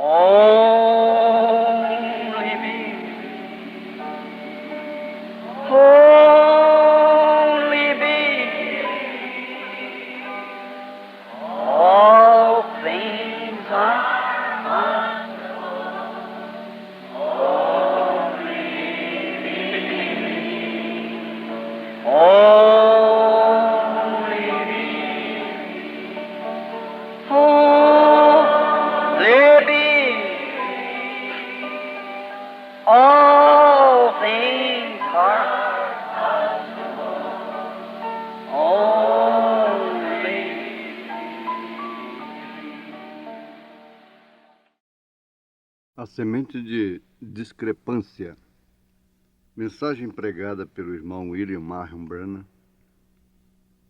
Only believe. Only believe. All things are possible. Only believe. Only believe. Only believe. All things are possible. Only. A semente de discrepância. Mensagem pregada pelo irmão William Marion Branham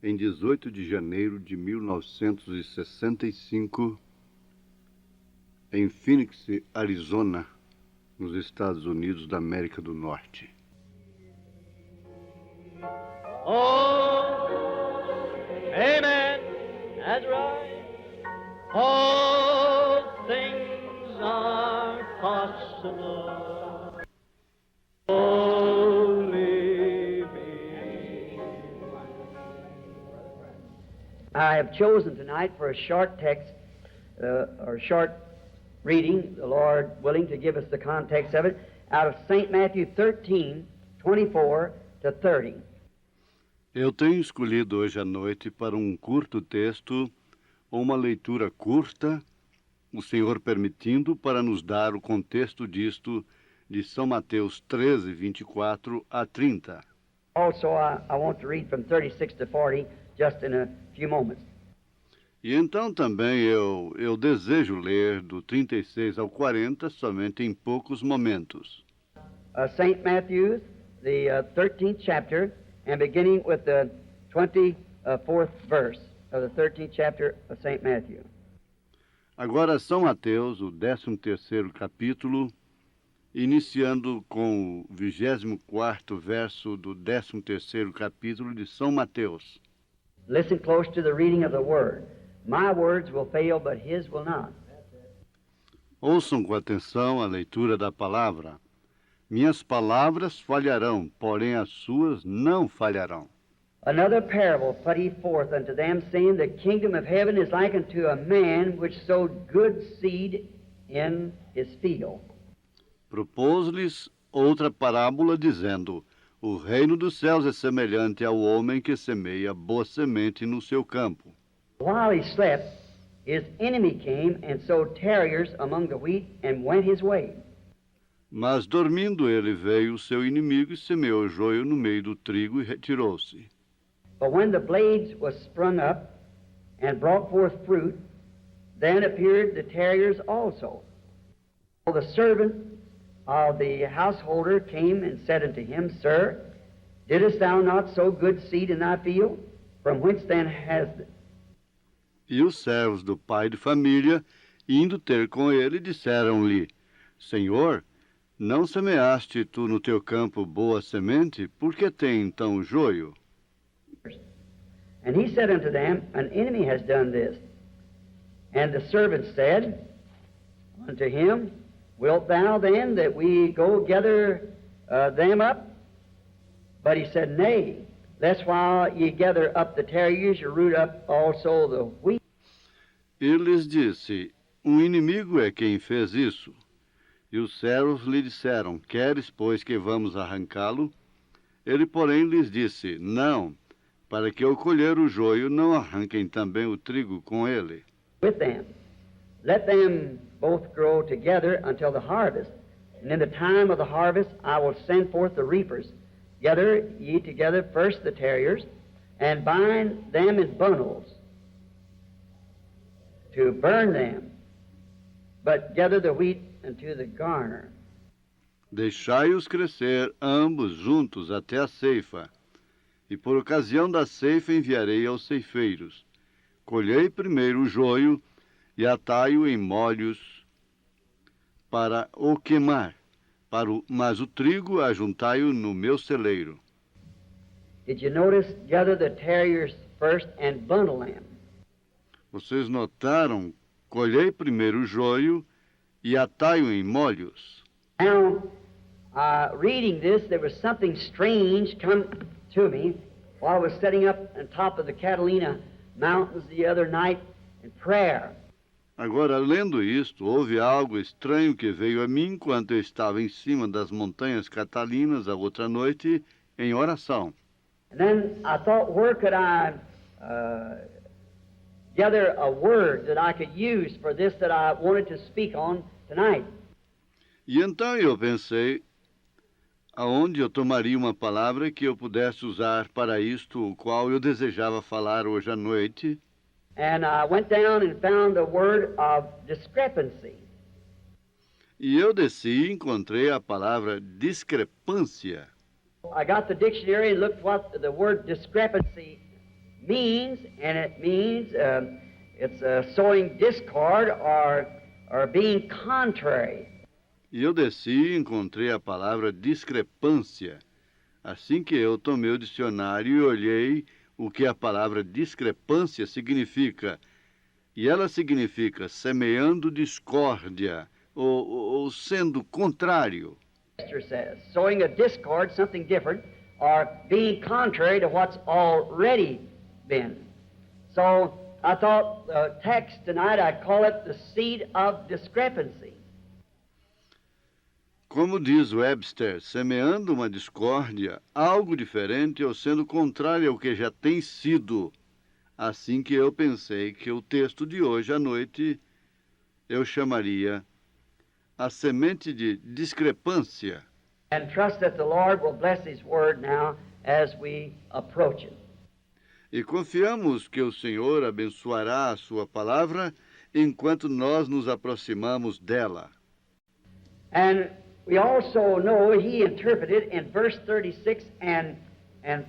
em 18 de janeiro de 1965, em Phoenix, Arizona, nos Estados Unidos da América do Norte. Oh, amen, that's right. All things are possible. Only believe. I have chosen tonight for a short text, or short reading, the Lord willing to give us the context of it, out of St. Matthew 13:24 to 30. Eu tenho escolhido hoje à noite para um curto texto, ou uma leitura curta, o Senhor permitindo, para nos dar o contexto disto de São Mateus 13, 24 a 30. Also, I want to read from 36 to 40 just in a few moments. E então também eu desejo ler do 36 ao 40 somente em poucos momentos. St. Matthew, the 13th chapter, and beginning with the 24th verse of the 13th chapter of St. Matthew. Agora São Mateus, o 13º capítulo, iniciando com o 24º verso do 13º capítulo de São Mateus. Listen close to the reading of the Word. My words will fail, but His will not. Ouçam com atenção a leitura da palavra. Minhas palavras falharão, porém as suas não falharão. Another parable put he forth unto them, saying, The kingdom of heaven is like unto a man which sowed good seed in his field. Propôs-lhes outra parábola, dizendo: O reino dos céus é semelhante ao homem que semeia boa semente no seu campo. While he slept, his enemy came and sowed tares among the wheat and went his way. Mas dormindo ele veio o seu inimigo e semeou joio no meio do trigo e retirou-se. But when the blades was sprung up and brought forth fruit, then appeared the tares also. So the servant of the householder came and said unto him, Sir, didst thou not sow good seed in thy field? From whence then hast E os servos do pai de família, indo ter com ele, disseram-lhe: Senhor, não semeaste tu no teu campo boa semente? Por que tem então joio? And he said unto them, An enemy has done this. And the servant said unto him, Wilt thou then that we go gather them up? But he said, Nay, lest while ye gather up the tares, you root up also the wheat. Ele lhes disse: inimigo é quem fez isso. E os servos lhe disseram: Queres, pois, que vamos arrancá-lo? Ele, porém, lhes disse: Não, para que ao colher o joio não arranquem também o trigo com ele. With them. Let them both grow together until the harvest. And in the time of the harvest I will send forth the reapers. Gather ye together first the tares, and bind them in bundles to burn them, but gather the wheat unto the garner. Deixai-os crescer ambos juntos até a ceifa, e por ocasião da ceifa enviarei aos ceifeiros. Colhei primeiro o joio e atai-o em molhos para o queimar, mas o trigo ajuntai-o no meu celeiro. Did you notice? Gather the tares first and bundle them. Vocês notaram? Colhei primeiro o joio e atai-o em molhos. Now, reading this, there was something strange come to me while I was sitting up on top of the Catalina Mountains the other night in prayer. Agora, lendo isto, houve algo estranho que veio a mim enquanto eu estava em cima das montanhas catalinas a outra noite em oração. And then I thought, where could I gather a word that I could use for this that I wanted to speak on tonight? E então eu pensei, aonde eu tomaria uma palavra que eu pudesse usar para isto, o qual eu desejava falar hoje à noite. And I went down and found the word of discrepancy. E eu desci e encontrei a palavra discrepância. I got the dictionary and looked what the word discrepancy means, and it means it's sowing discord or being contrary. E eu desci e encontrei a palavra discrepância. Assim que eu tomei o dicionário e olhei o que a palavra discrepância significa. E ela significa semeando discórdia, ou sendo contrário. Esther says, sowing a discord, something different, or being contrary to what's already been. So I thought the text tonight, I'd call it the seed of discrepancy. Como diz Webster, semeando uma discórdia, algo diferente ou sendo contrário ao que já tem sido. Assim que eu pensei que o texto de hoje à noite eu chamaria a semente de discrepância. And trust that the Lord will bless His word now as we approach it. E confiamos que o Senhor abençoará a sua palavra enquanto nós nos aproximamos dela. And we also know He interpreted in verse 36 and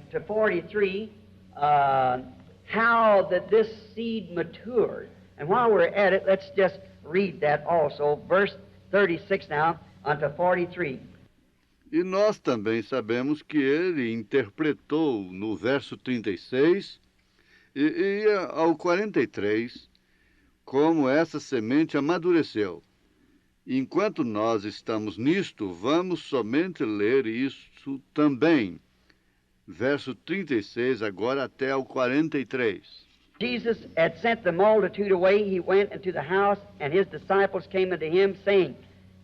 to 43 how that this seed matured. And while we're at it, let's just read that also. Verse 36 now unto 43. E nós também sabemos que ele interpretou no verso 36 e ao 43 como essa semente amadureceu. Enquanto nós estamos nisto, vamos somente ler isso também. Verso 36, agora até ao 43. Jesus had sent the multitude away. He went into the house, and his disciples came unto him, saying,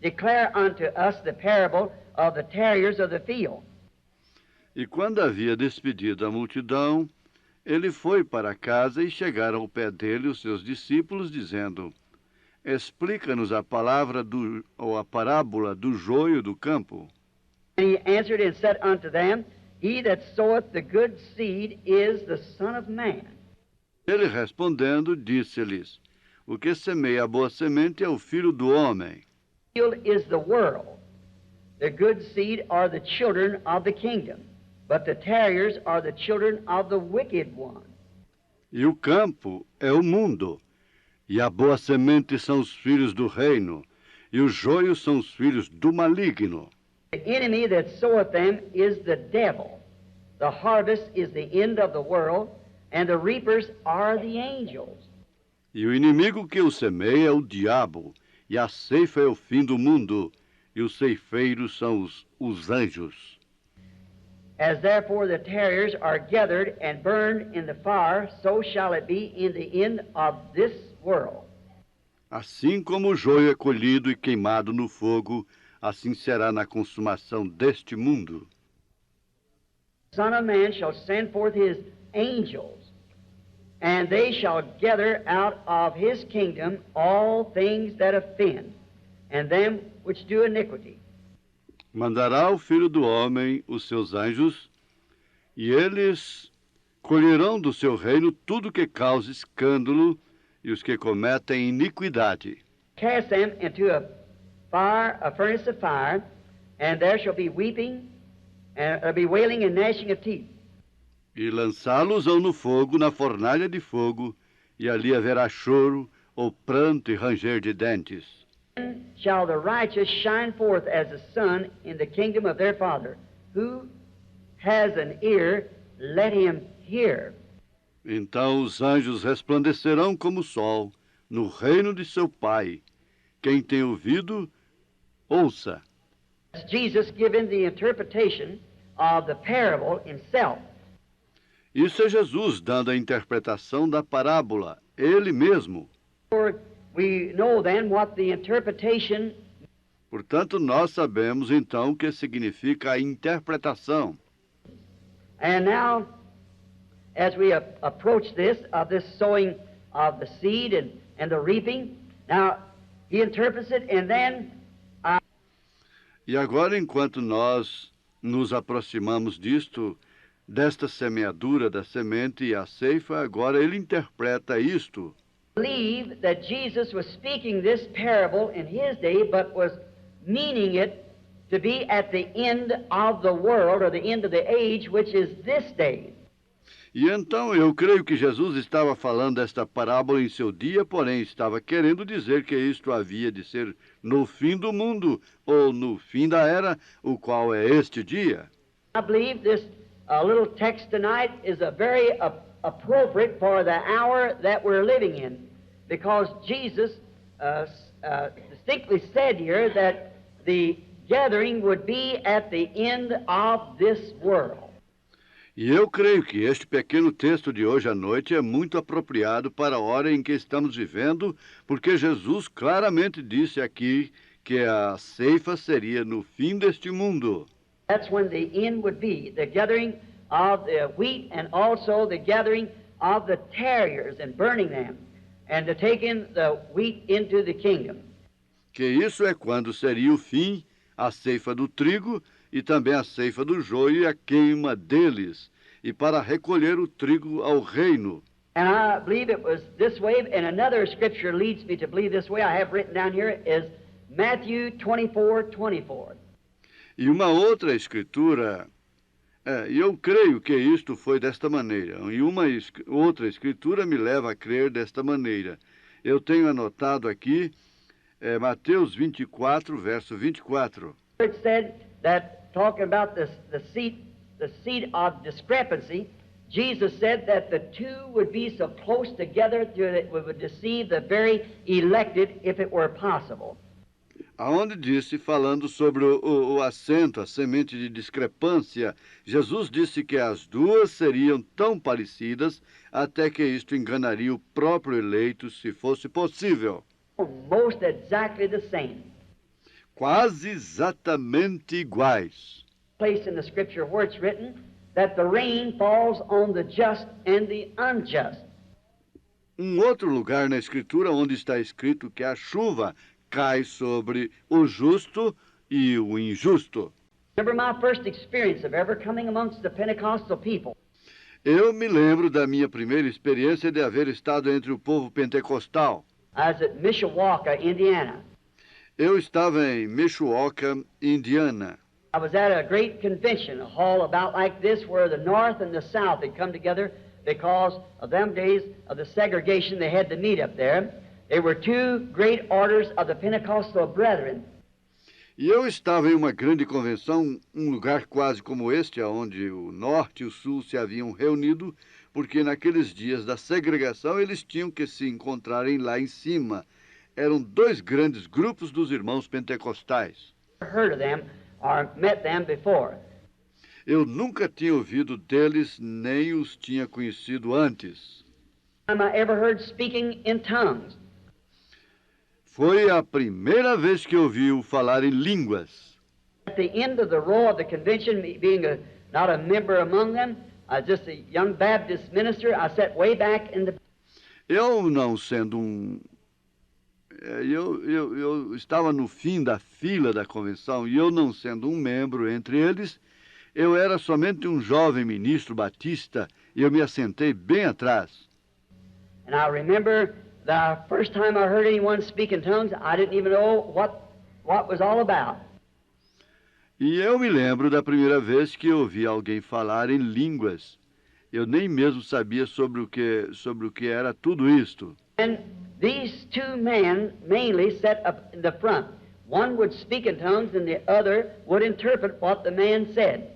Declare unto us the parable of the tares of the field. E quando havia despedido a multidão, ele foi para casa e chegaram ao pé dele os seus discípulos, dizendo, Explica-nos a parábola do joio do campo. And he answered and said unto them, He that soweth the good seed is the Son of Man. Ele respondendo, disse-lhes, O que semeia a boa semente é o Filho do Homem. The field is the world. The good seed are the children of the kingdom, but the tares are the children of the wicked one. E o campo é o mundo, e a boa semente são os filhos do reino, e os joios são os filhos do maligno. The enemy that soweth them is the devil. The harvest is the end of the world, and the reapers are the angels. E o inimigo que o semeia é o diabo, e a ceifa é o fim do mundo, e os ceifeiros são os anjos. As therefore the tares are gathered and burned in the fire, so shall it be in the end of this world. Assim como o joio é colhido e queimado no fogo, assim será na consumação deste mundo. The Son of Man shall send forth his angels, and they shall gather out of his kingdom all things that offend, and them which do iniquity. Mandará o Filho do Homem os seus anjos, e eles colherão do seu reino tudo que cause escândalo e os que cometem iniquidade. Cast them into a furnace of fire, and there shall be weeping, and there be wailing and gnashing of teeth. E lançá-los-ão no fogo, na fornalha de fogo, e ali haverá choro, ou pranto e ranger de dentes. Then shall the righteous shine forth as the sun in the kingdom of their Father. Who has an ear, let him hear. Então os anjos resplandecerão como o sol, no reino de seu Pai. Quem tem ouvido, ouça. It's Jesus giving the interpretation of the parable himself. Isso é Jesus dando a interpretação da parábola, ele mesmo. For we know then what the interpretation, Portanto, nós sabemos então o que significa a interpretação. and now as we approach this sowing of the seed and the reaping, now he interprets it, and then E agora, enquanto nós nos aproximamos desta semeadura da semente e a ceifa, agora ele interpreta isto. believe that Jesus was speaking this parable in his day, but was meaning it to be at the end of the world, or the end of the age, which is this day. E então eu creio que Jesus estava falando esta parábola em seu dia, porém estava querendo dizer que isto havia de ser no fim do mundo, ou no fim da era, o qual é este dia. I believe this little text tonight is a very appropriate for the hour that we're living in, because Jesus distinctly said here that the gathering would be at the end of this world. E eu creio que este pequeno texto de hoje à noite é muito apropriado para a hora em que estamos vivendo, porque Jesus claramente disse aqui que a ceifa seria no fim deste mundo. That's when the end would be, the gathering of the wheat and also the gathering of the tares and burning them, and to taking the wheat into the kingdom. Que isso é quando seria o fim, a ceifa do trigo e também a ceifa do joio e a queima deles, e para recolher o trigo ao reino. And I believe it was this way, and another scripture leads me to believe this way. I have written down here is Matthew 24:24. E uma outra escritura, eu creio que isto foi desta maneira, e uma outra escritura me leva a crer desta maneira. Eu tenho anotado aqui Mateus 24, verso 24. It said that, talking about the seed of discrepancy, Jesus said that the two would be so close together that it would deceive the very elected if it were possible. Aonde disse, falando sobre o assento, a semente de discrepância, Jesus disse que as duas seriam tão parecidas até que isto enganaria o próprio eleito, se fosse possível. Most exactly the same. Quase exatamente iguais. Place in the scripture where it's written that the rain falls on the just and the unjust. Outro lugar na Escritura onde está escrito que a chuva cai sobre o justo e o injusto. Remember my first experience of ever coming amongst the Pentecostal people. Eu me lembro da minha primeira experiência de haver estado entre o povo pentecostal. I was at Mishawaka, Indiana. Eu estava em Mishawaka, Indiana. I was at a great convention, a hall about like this, where the North and the South had come together because of them days of the segregation. They had to meet up there. They were two great orders of the Pentecostal brethren. E eu estava em uma grande convenção, um lugar quase como este, onde o Norte e o Sul se haviam reunido, porque naqueles dias da segregação eles tinham que se encontrarem lá em cima. Eram dois grandes grupos dos irmãos pentecostais. Heard of them or met them before. Eu nunca tinha ouvido deles, nem os tinha conhecido antes. Time I ever heard speaking in tongues. Foi a primeira vez que ouvi-o falar em línguas. At the end of the row of the convention, me being not a member among them, just a young Baptist minister, I sat way back in the... Eu não sendo eu estava no fim da fila da convenção e eu não sendo um membro entre eles, eu era somente um jovem ministro batista e eu me assentei bem atrás. And I remember the first time I heard anyone speak in tongues, I didn't even know what was all about. E eu me lembro da primeira vez que eu ouvi alguém falar em línguas. Eu nem mesmo sabia sobre o que era tudo isto. And these two men mainly sat up in the front. One would speak in tongues and the other would interpret what the man said.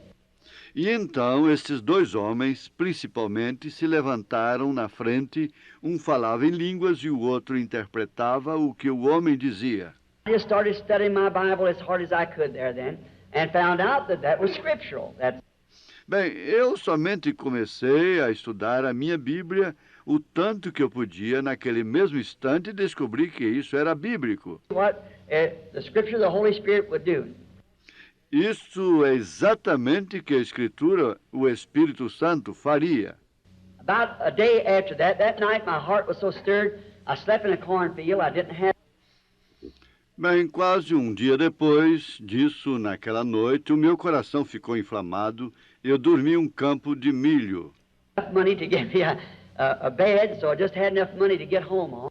E então estes dois homens, principalmente, se levantaram na frente, um falava em línguas e o outro interpretava o que o homem dizia. I just started studying my Bible as hard as I could there then, and found out that that was scriptural. Bem, eu somente comecei a estudar a minha Bíblia o tanto que eu podia naquele mesmo instante e descobri que isso era bíblico. What the scripture the Holy Spirit would do. Isso é exatamente o que a Escritura, o Espírito Santo, faria. About a day after that, that night my heart was so stirred, I slept in a cornfield. I didn't have Bem, quase um dia depois disso, naquela noite, o meu coração ficou inflamado e eu dormi em um campo de milho. enough money to get me a bed, so I just had enough money to get home on.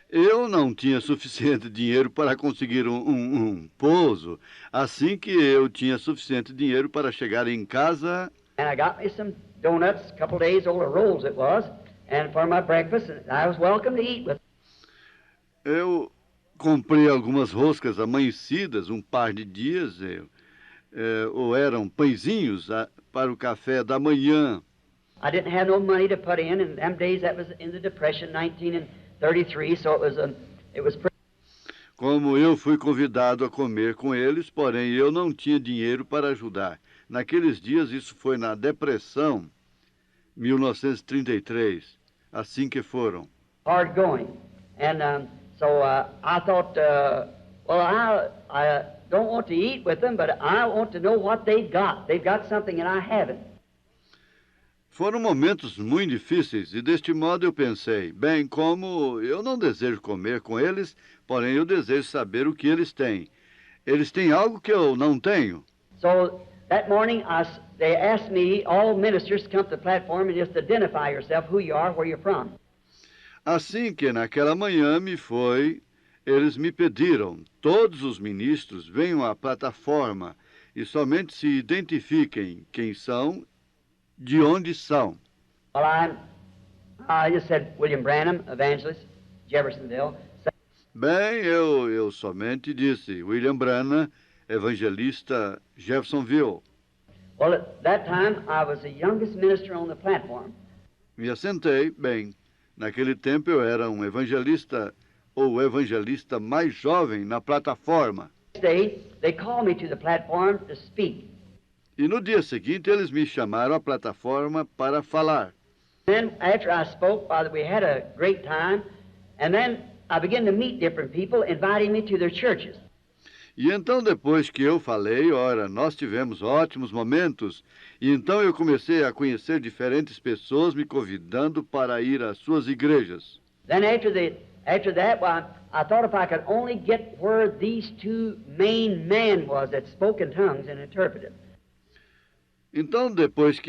Eu não tinha suficiente dinheiro para conseguir um pouso, assim que eu tinha suficiente dinheiro para chegar em casa. And I got me some donuts, a couple days old, or rolls it was, and for my breakfast, and I was welcome to eat with. Eu comprei algumas roscas amanhecidas, um par de dias, ou eram pãezinhos para o café da manhã. I didn't have no money to put in, and them days that was in the Depression, 1933, so it was pretty. Como eu fui convidado a comer com eles, porém eu não tinha dinheiro para ajudar. Naqueles dias, isso foi na Depressão, 1933, assim que foram. Hard going. And so I thought, well, I don't want to eat with them, but I want to know what they've got. They've got something and I haven't. Foram momentos muito difíceis e deste modo eu pensei, bem, como eu não desejo comer com eles, porém eu desejo saber o que eles têm. Eles têm algo que eu não tenho. So that morning, they asked me, all ministers, to come to the platform and just identify yourself, who you are, where you're from. Assim que naquela manhã eles me pediram, todos os ministros venham à plataforma e somente se identifiquem quem são, de onde são. Well, I just said William Branham, evangelist, Jeffersonville. Bem, eu somente disse, William Branham, evangelista, Jeffersonville. Well, at that time, I was the youngest minister on the platform. Me assentei, bem, naquele tempo eu era um evangelista, ou o evangelista mais jovem na plataforma. Next day, they called me to the platform to speak. E no dia seguinte eles me chamaram à plataforma para falar. Then, after I spoke, Father, we had a great time, and then I began to meet different people, inviting me to their churches. E então, depois que eu falei, ora, nós tivemos ótimos momentos, e então eu comecei a conhecer diferentes pessoas me convidando para ir às suas igrejas. Then after that, well, I thought if I could only get where these two main men was that spoke in tongues and interpreted. Então, depois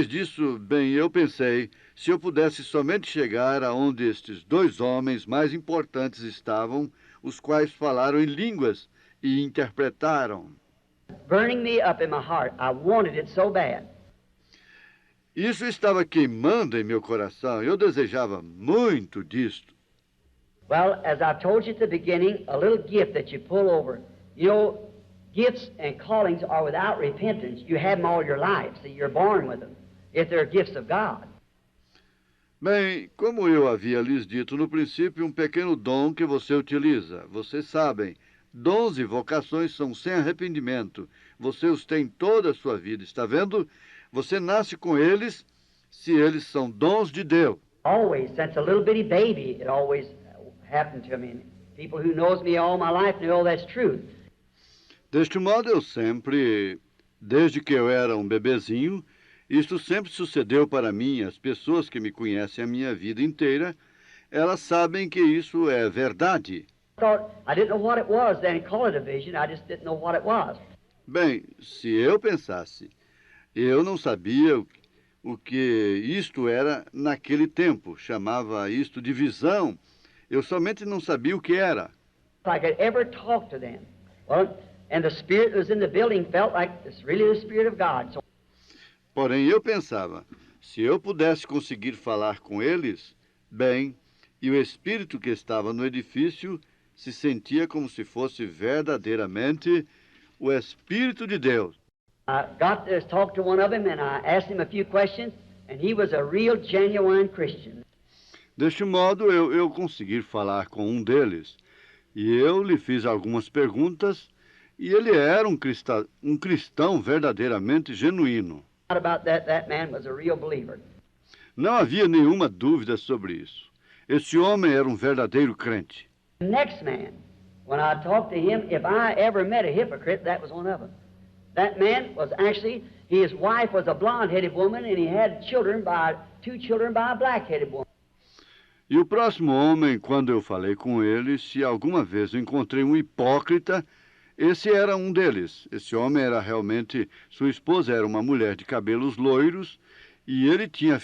disso, bem, eu pensei, se eu pudesse somente chegar aonde estes dois homens mais importantes estavam, os quais falaram em línguas e interpretaram. Burning me up in my heart. I wanted it so bad. Isso estava queimando em meu coração. Eu desejava muito disto. Well, as I told you at the beginning, a little gift that you pull over. You know, gifts and callings are without repentance. You have them all your life, so you're born with them, if they're gifts of God. Bem, como eu havia lhes dito no princípio, um pequeno dom que você utiliza. Vocês sabem, dons e vocações são sem arrependimento. Você os tem toda a sua vida, está vendo? Você nasce com eles se eles são dons de Deus. Always, since a little bitty baby, it always happened to me. People who knows me all my life know that's true. Deste modo, eu sempre, desde que eu era um bebezinho, isto sempre sucedeu para mim. As pessoas que me conhecem a minha vida inteira, elas sabem que isso é verdade. I didn't know what it was then, call it a vision. I just didn't know what it was. Bem, se eu pensasse, eu não sabia o que isto era naquele tempo. Chamava isto de visão. Eu somente não sabia o que era. If I could ever talk to them. Well, and the spirit that was in the building felt like it's really the Spirit of God. So Porém, eu pensava, se eu pudesse conseguir falar com eles, bem, e o espírito que estava no edifício se sentia como se fosse verdadeiramente o Espírito de Deus. I got to talk to one of them, and I asked him a few questions, and he was a real, genuine Christian. Deste modo, eu consegui falar com um deles, e eu lhe fiz algumas perguntas, e ele era um cristão verdadeiramente genuíno. Not about that, that man was a real believer. Não havia nenhuma dúvida sobre isso. Esse homem era um verdadeiro crente. The next man, when I talked to him, if I ever met a hypocrite, that was one of them. That man was actually, his wife was a blonde-headed woman, and he had two children by a black-headed woman. E o próximo homem, quando eu falei com ele, se alguma vez eu encontrei um hipócrita, esse era um deles. Esse homem era realmente, sua esposa era uma mulher de cabelos loiros, e ele tinha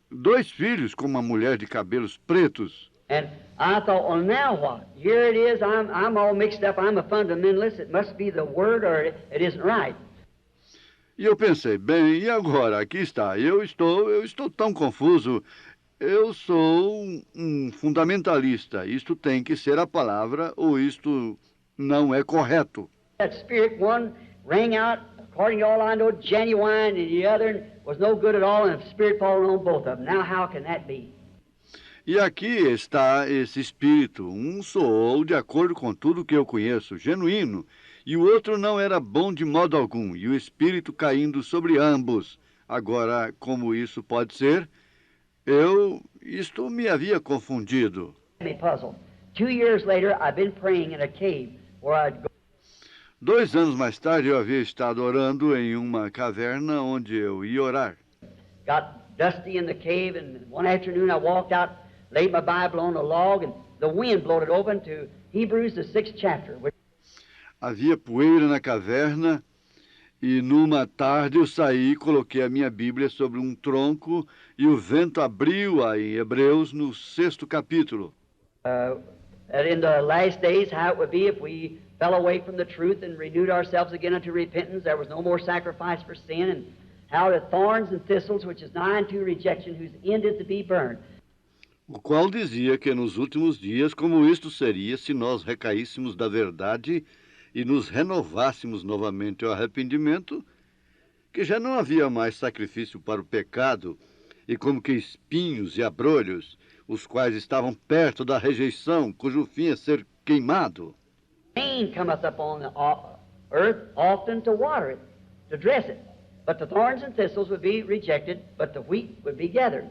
dois filhos com uma mulher de cabelos pretos. And I thought, well, now what? Here it is, I'm all mixed up, I'm a fundamentalist, it must be the word or it isn't right. E eu pensei, bem, e agora? Aqui está, eu estou tão confuso. Eu sou um fundamentalista. Isto tem que ser a palavra ou isto não é correto. That spirit one rang out, according to all I know, genuine, and the other was no good at all, and the spirit falling on both of them. Now how can that be? E aqui está esse espírito. Um soou de acordo com tudo que eu conheço, genuíno, e o outro não era bom de modo algum, e o espírito caindo sobre ambos. Agora, como isso pode ser? Isto me havia confundido. Me puzzled. 2 years later, I've been praying in a cave where I'd go. 2 anos mais tarde, eu havia estado orando em uma caverna onde eu ia orar. Got dusty in the cave, and one afternoon I walked out, laid my Bible on a log, and the wind blowed it open to Hebrews, the 6th chapter. Havia poeira na caverna e numa tarde eu saí e coloquei a minha Bíblia sobre um tronco e o vento abriu-a em Hebreus no 6º capítulo. That in the last days, how it would be if we fell away from the truth and renewed ourselves again unto repentance, there was no more sacrifice for sin, and how the thorns and thistles, which is nigh unto rejection, whose end is to be burned. O qual dizia que nos últimos dias, como isto seria se nós recaíssemos da verdade e nos renovássemos novamente ao arrependimento, que já não havia mais sacrifício para o pecado, e como que espinhos e abrolhos, os quais estavam perto da rejeição, cujo fim é ser queimado. Rain cometh upon the earth often to water it, to dress it. But the thorns and thistles would be rejected, but the wheat would be gathered.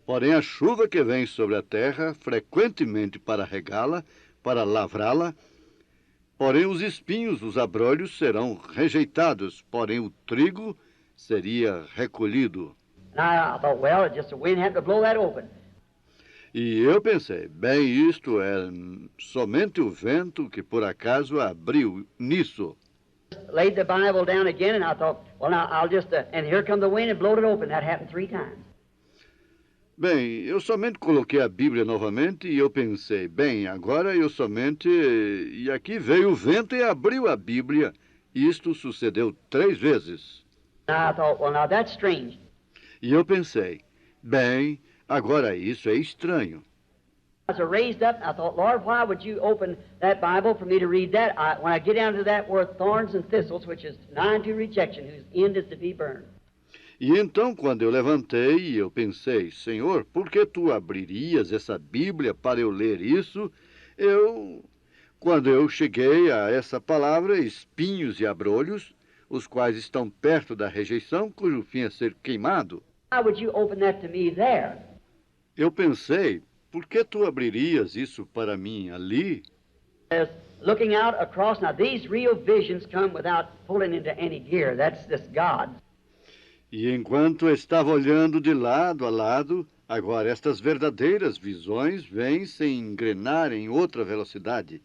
Porém, a chuva que vem sobre a terra, frequentemente para regá-la, para lavrá-la, porém os espinhos, os abrolhos, serão rejeitados, porém o trigo seria recolhido. And I thought, well, it just the wind happened to blow that open. E eu pensei, bem, isto é somente o vento que por acaso abriu nisso. Laid the Bible down again, and I thought, well, now I'll just, and here come the wind and blowed it open. That happened 3 times. Bem, eu somente coloquei a Bíblia novamente e eu pensei, bem, agora eu somente... E aqui veio o vento e abriu a Bíblia. Isto sucedeu 3 vezes. And I thought, well, now that's strange. E eu pensei, bem, agora isso é estranho. I was raised up, and I thought, Lord, why would you open that Bible for me to read that? When I get down to that word thorns and thistles, which is nigh unto rejection, whose end is to be burned. E então, quando eu levantei, eu pensei, Senhor, por que tu abririas essa Bíblia para eu ler isso? Quando eu cheguei a essa palavra, espinhos e abrolhos, os quais estão perto da rejeição, cujo fim é ser queimado. Why would you open that to me there? Eu pensei, por que tu abririas isso para mim ali? As looking out across, now these real visions come without pulling into any gear. That's this God. E enquanto eu estava olhando de lado a lado, agora estas verdadeiras visões vêm sem engrenar em outra velocidade.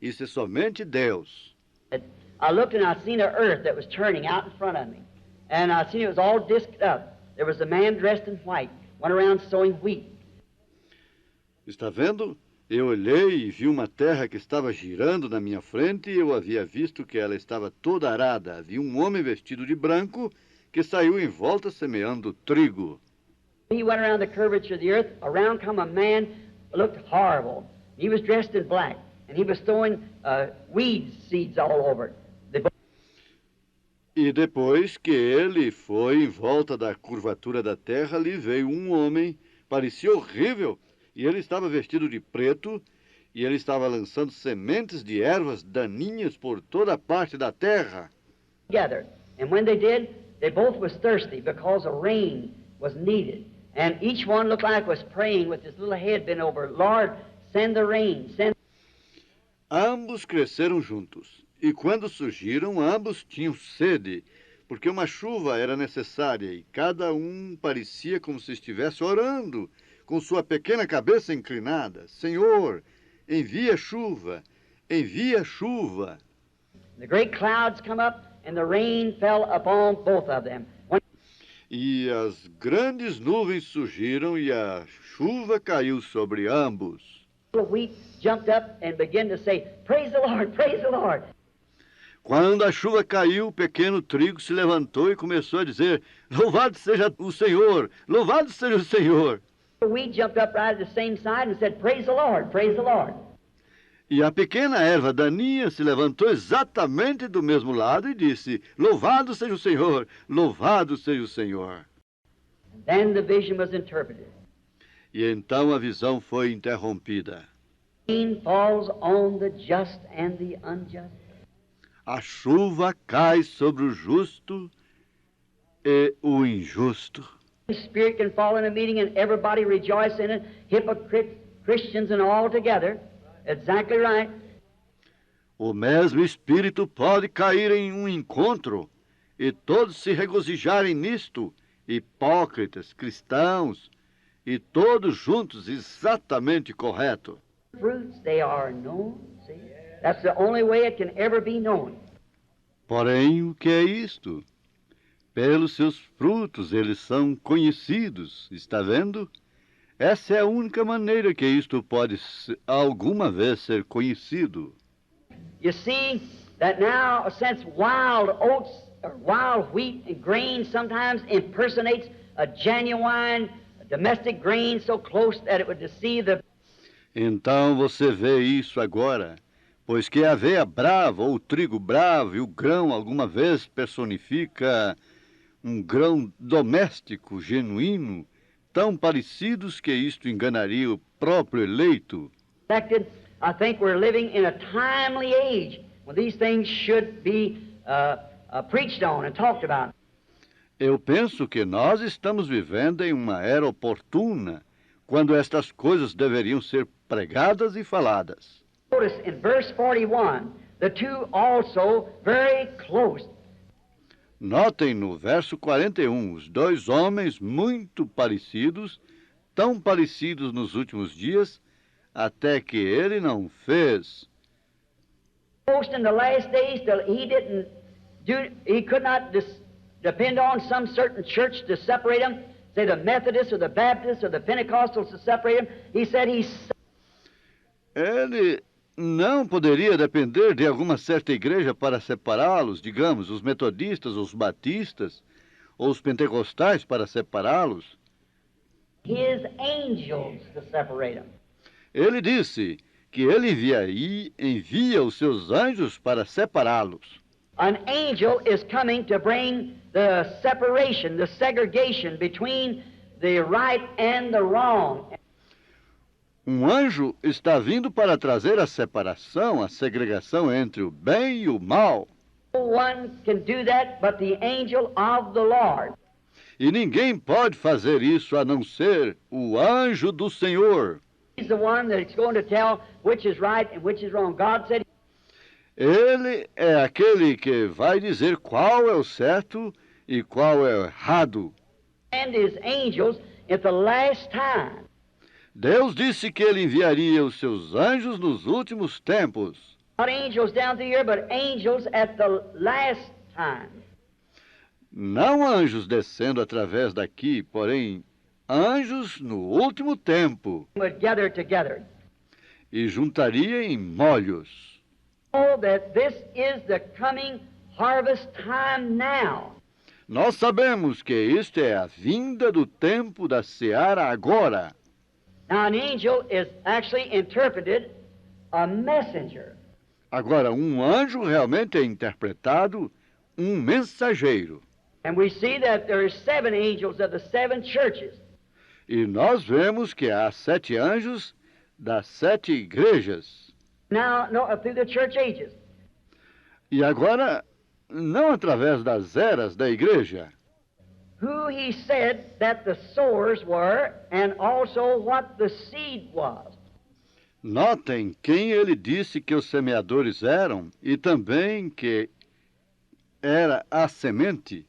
Isso é somente Deus. I looked and I seen a earth that was turning out in front of me. And I seen it was all disked up. There was a man dressed in white, went around sowing wheat. Está vendo? Eu olhei e vi uma terra que estava girando na minha frente e eu havia visto que ela estava toda arada. Havia um homem vestido de branco que saiu em volta semeando trigo. He went around the curvature of the earth. Around come a man, looked horrible. He was dressed in black, and he was throwing weed seeds all over it. E depois que ele foi em volta da curvatura da terra, ali veio um homem, parecia horrível, e ele estava vestido de preto, e ele estava lançando sementes de ervas daninhas por toda a parte da terra. Together. And when they did, they both was thirsty because a rain was needed. And each one looked like was praying with his little head bent over, Lord, send the rain, send. Ambos cresceram juntos, e quando surgiram, ambos tinham sede, porque uma chuva era necessária, e cada um parecia como se estivesse orando, com sua pequena cabeça inclinada. Senhor, envia chuva, envia chuva. The great clouds come up, and the rain fell upon both of them. E as grandes nuvens surgiram, e a chuva caiu sobre ambos. The wheat jumped up and began to say, praise the Lord, praise the Lord. Quando a chuva caiu, o pequeno trigo se levantou e começou a dizer, louvado seja o Senhor, louvado seja o Senhor. The wheat jumped up right at the same side and said, praise the Lord, praise the Lord. E a pequena erva daninha se levantou exatamente do mesmo lado e disse, louvado seja o Senhor, louvado seja o Senhor. Then the vision was interpreted. E então a visão foi interrompida. Rain falls on the just and the unjust. A chuva cai sobre o justo e o injusto. The Spirit can fall in a meeting and everybody rejoice in it, hypocrites, Christians and all together. Exactly right. O mesmo Espírito pode cair em um encontro e todos se regozijarem nisto, hipócritas, cristãos, e todos juntos exatamente correto. Fruits, they are known. See? That's the only way it can ever be known. Porém, o que é isto? Pelos seus frutos eles são conhecidos, está vendo? Essa é a única maneira que isto pode alguma vez ser conhecido. You see that now, since wild oats or wild wheat and grain sometimes impersonates a genuine domestic grain so close that it would deceive the... Então você vê isso agora, pois que a aveia brava ou o trigo bravo e o grão alguma vez personifica um grão doméstico genuíno, tão parecidos que isto enganaria o próprio eleito. I think we're living in a timely age when these things should be preached on and talked about. Eu penso que nós estamos vivendo em uma era oportuna, quando estas coisas deveriam ser pregadas e faladas. Notice in verse 41, the two also very close. Notem no verso 41, os dois homens muito parecidos, tão parecidos nos últimos dias, até que ele não fez. Most in the last days till he could not depend on some certain church to separate them, say the Methodists or the Baptists or the Pentecostals to separate them. He said Ele não poderia depender de alguma certa igreja para separá-los, digamos, os metodistas, os batistas, ou os pentecostais para separá-los. his angels to separate them. Ele disse que ele envia os seus anjos para separá-los. An angel is coming to bring the separation, the segregation between the right and the wrong. Um anjo está vindo para trazer a separação, a segregação entre o bem e o mal. No one can do that but the angel of the Lord. E ninguém pode fazer isso a não ser o anjo do Senhor. He's the one that's going to tell which is right and which is wrong. God said Ele é aquele que vai dizer qual é o certo e qual é o errado. and his angels at the last time. Deus disse que ele enviaria os seus anjos nos últimos tempos. Not angels down through here, but angels at the last time. Não anjos descendo através daqui, porém anjos no último tempo. Would gather together. E juntaria em molhos. Oh, that this is the coming harvest time now. Nós sabemos que isto é a vinda do tempo da seara agora. Now, an angel is actually interpreted a messenger. Agora, um anjo realmente é interpretado mensageiro. And we see that there are 7 angels of the 7 churches. E nós vemos que há 7 anjos das 7 igrejas. Now, no, through the church ages. E agora, não através das eras da igreja, Who he said that the sowers were, and also what the seed was. notem quem ele disse que os semeadores eram e também que era a semente.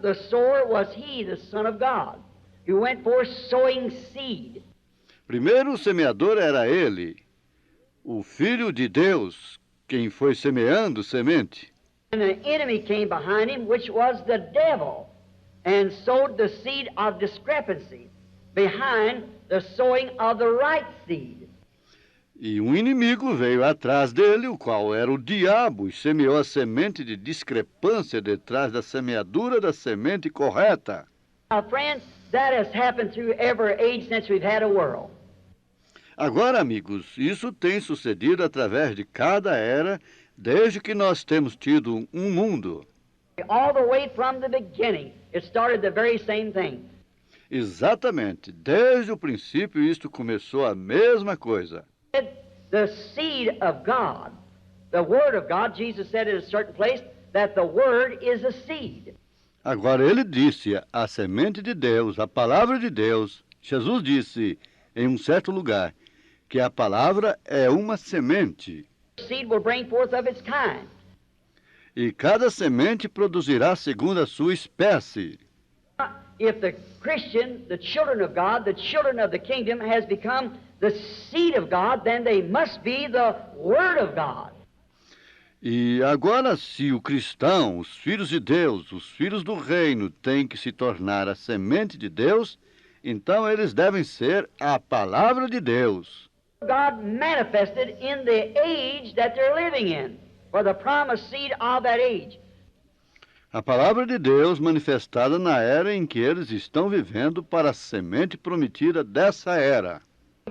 The sower was he, the Son of God, who went forth sowing seed. Primeiro o semeador era ele, o Filho de Deus, quem foi semeando semente. And the enemy came behind him, which was the devil, and sowed the seed of discrepancy behind the sowing of the right seed. E um inimigo veio atrás dele, o qual era o diabo, e semeou a semente de discrepância detrás da semeadura da semente correta. Now, friends, that has happened through every age since we've had a world. Agora, amigos, isso tem sucedido através de cada era, desde que nós temos tido um mundo. All the way from the beginning, it started the very same thing. Exatamente, desde o princípio isto começou a mesma coisa. The seed of God, the Word of God, Jesus said at a certain place that the Word is a seed. Agora ele disse, a semente de Deus, a palavra de Deus, Jesus disse em um certo lugar, que a palavra é uma semente. Seed will bring forth of its kind. E cada semente produzirá segundo a sua espécie. If the Christian, the children of God, the children of the kingdom, has become the seed of God, then they must be the Word of God. E agora, se o cristão, os filhos de Deus, os filhos do reino, têm que se tornar a semente de Deus, então eles devem ser a palavra de Deus. God manifested in the age that they're living in, for the promised seed of that age. A palavra de Deus manifestada na era em que eles estão vivendo para a semente prometida dessa era.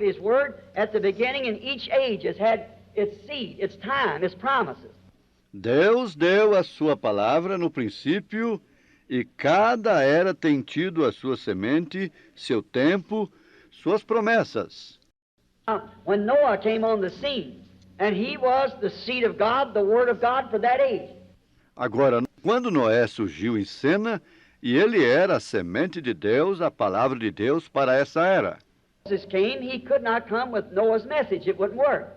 His Word at the beginning in each age has had its seed, its time, its promises. Deus deu a sua palavra no princípio e cada era tem tido a sua semente, seu tempo, suas promessas. When Noah came on the scene, and he was the seed of God, the Word of God for that age. Agora, quando Noé surgiu em cena, e ele era a semente de Deus, a palavra de Deus para essa era. Moses came, he could not come with Noah's message. It wouldn't work,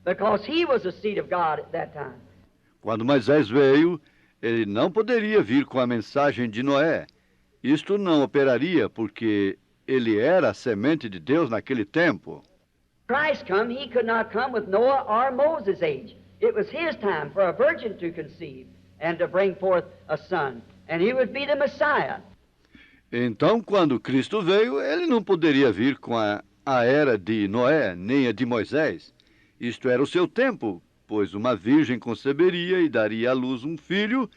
because he was the seed of God at that time. Quando Moisés veio, ele não poderia vir com a mensagem de Noé. Isto não operaria, porque ele era a semente de Deus naquele tempo. Christ come, he could not come with Noah or Moses' age. It was his time for a virgin to conceive and to bring forth a son, and he would be the Messiah. Então, quando Cristo veio, ele não poderia vir com a era de Noé, nem a de Moisés. Isto era o seu tempo, pois uma virgem conceberia e daria à luz um filho,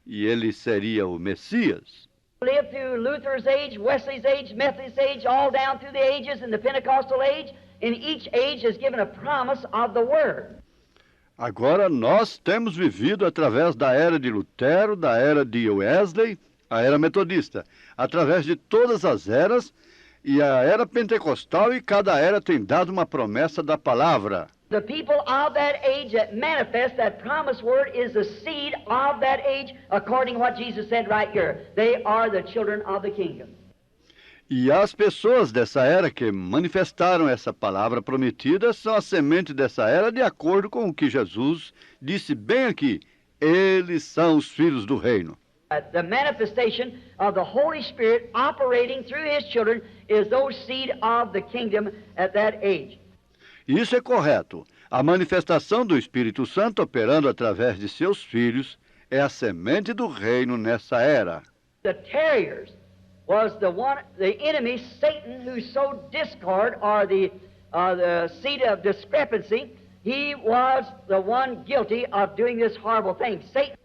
e ele seria o Messias. Lived through Luther's age, Wesley's age, Methodist age, all down through the ages, and the Pentecostal age. In each age is given a promise of the Word. Agora, nós temos vivido através da era de Lutero, da era de Wesley, a era metodista, através de todas as eras, e a era pentecostal, e cada era tem dado uma promessa da palavra. The people of that age that manifest that promised word is the seed of that age, according to what Jesus said right here. They are the children of the kingdom. E as pessoas dessa era que manifestaram essa palavra prometida são a semente dessa era, de acordo com o que Jesus disse bem aqui. Eles são os filhos do reino. The manifestation of the Holy Spirit operating through His children is those seed of the kingdom at that age. Isso é correto. A manifestação do Espírito Santo operando através de seus filhos é a semente do reino nessa era. The terriers was the enemy, Satan, who sowed discord, or the seed of discrepancy. He was the one guilty of doing this horrible thing. Satan.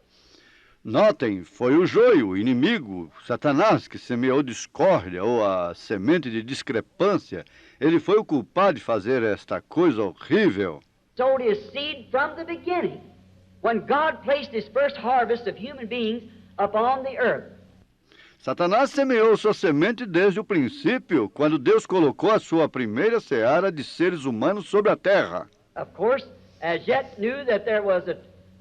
Notem, foi o joio, o inimigo, Satanás, que semeou discórdia, ou a semente de discrepância. Ele foi o culpado de fazer esta coisa horrível. Sowed his seed from the beginning. when God placed his first harvest of human beings upon the earth. Satanás semeou sua semente desde o princípio, quando Deus colocou a sua primeira seara de seres humanos sobre a terra. Of course, as yet knew that there was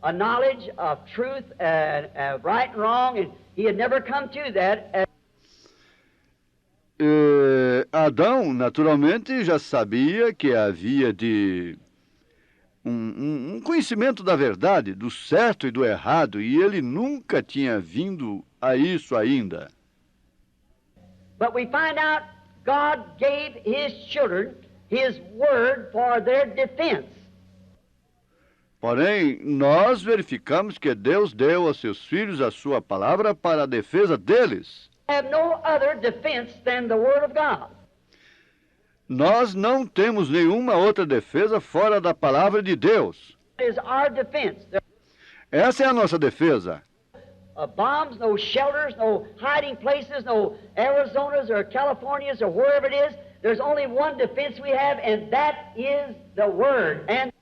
a knowledge of truth and right and wrong, and he had never come to that. Adão, naturalmente, já sabia que havia um conhecimento da verdade, do certo e do errado, e ele nunca tinha vindo a isso ainda. But we find out God gave his children his word for their defense. Porém, nós verificamos que Deus deu aos seus filhos a sua palavra para a defesa deles. Have no other defense than the word of God. Nós não temos nenhuma outra defesa fora da palavra de Deus. It is our defense. There Essa é a nossa defesa. are bombs, no shelters, no hiding places, no Arizonas or Californias or wherever it is. There's only one defense we have, and that is the word. And